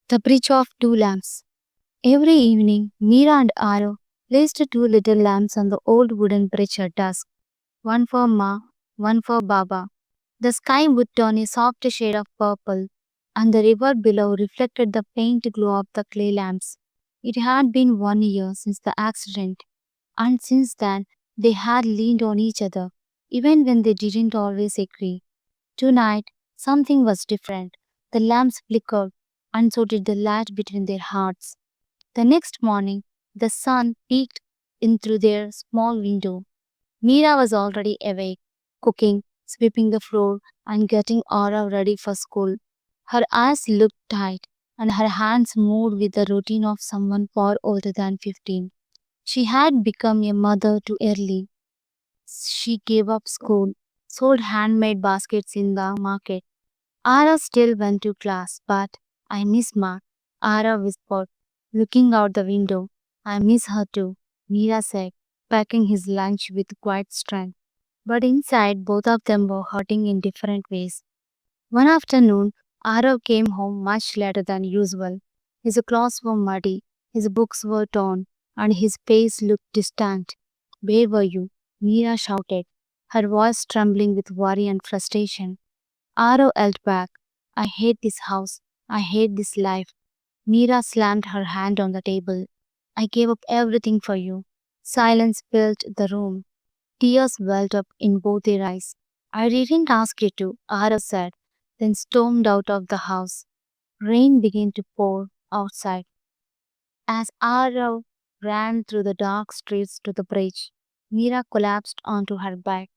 The Bridge of Two Lamps. Every evening, Meera and Aro placed two little lamps on the old wooden bridge at dusk, one for Ma, one for Baba. The sky would turn a soft shade of purple, and the river below reflected the faint glow of the clay lamps. It had been 1 year since the accident, and since then they had leaned on each other, even when they didn't always agree. Tonight, something was different. The lamps flickered, and so did the light between their hearts. The next morning, the sun peeked in through their small window. Meera was already awake, cooking, sweeping the floor, and getting Aura ready for school. Her eyes looked tight, and her hands moved with the routine of someone far older than 15. She had become a mother too early. She gave up school, sold handmade baskets in the market. Ara still went to class, but I miss Ma, Ara whispered, looking out the window. I miss her too, Meera said, packing his lunch with quiet strength. But inside, both of them were hurting in different ways. One afternoon, Arav came home much later than usual. His clothes were muddy, his books were torn, and his face looked distant. Where were you? Meera shouted, her voice trembling with worry and frustration. Arav yelled back, I hate this house. I hate this life. Meera slammed her hand on the table. I gave up everything for you. Silence filled the room. Tears welled up in both their eyes. I didn't ask you to, Arav said, then stormed out of the house. Rain began to pour outside. As Arav ran through the dark streets to the bridge, Meera collapsed onto her back.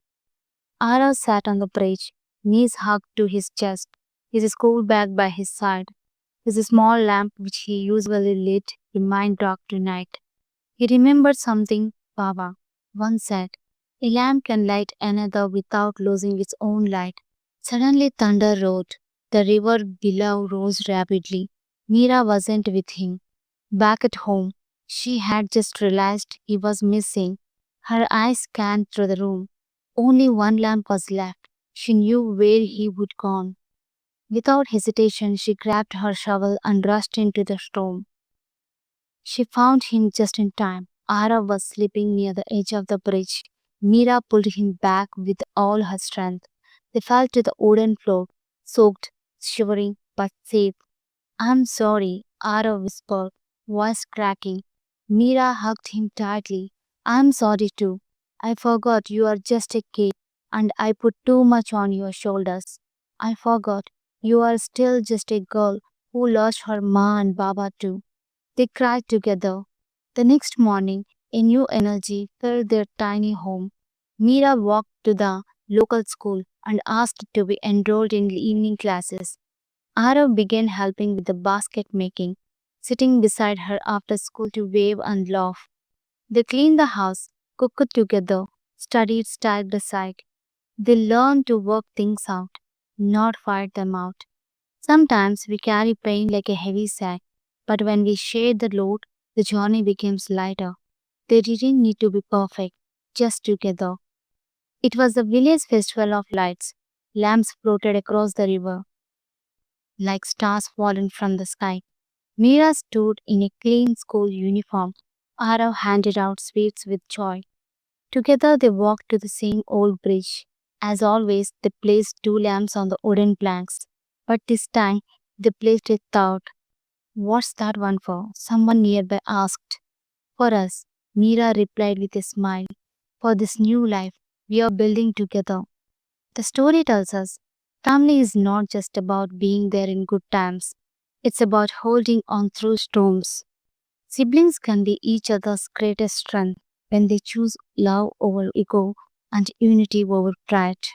Arav sat on the bridge, knees hugged to his chest, his school bag by his side. His small lamp, which he usually lit, remained dark tonight. He remembered something Baba once said. A lamp can light another without losing its own light. Suddenly thunder roared. The river below rose rapidly. Meera wasn't with him. Back at home, she had just realized he was missing. Her eyes scanned through the room. Only one lamp was left. She knew where he would gone. Without hesitation, she grabbed her shovel and rushed into the storm. She found him just in time. Ara was sleeping near the edge of the bridge. Meera pulled him back with all her strength. They fell to the wooden floor, soaked, shivering, but safe. I'm sorry, Ara whispered, voice cracking. Meera hugged him tightly. I'm sorry too. I forgot you are just a kid, and I put too much on your shoulders. I forgot you are still just a girl who lost her ma and baba too. They cried together. The next morning, a new energy filled their tiny home. Meera walked to the local school and asked to be enrolled in evening classes. Arav began helping with the basket making, sitting beside her after school to wave and laugh. They cleaned the house, cooked together, studied side by side. They learned to work things out, not fight them out. Sometimes we carry pain like a heavy sack, but when we share the load, the journey becomes lighter. They didn't need to be perfect, just together. It was the village festival of lights. Lamps floated across the river like stars fallen from the sky. Meera stood in a clean school uniform. Arav handed out sweets with joy. Together they walked to the same old bridge. As always, they placed two lamps on the wooden planks. But this time, they placed a third. What's that one for? Someone nearby asked. For us, Meera replied with a smile. For this new life we are building together. The story tells us family is not just about being there in good times, it's about holding on through storms. Siblings can be each other's greatest strength when they choose love over ego and unity over pride.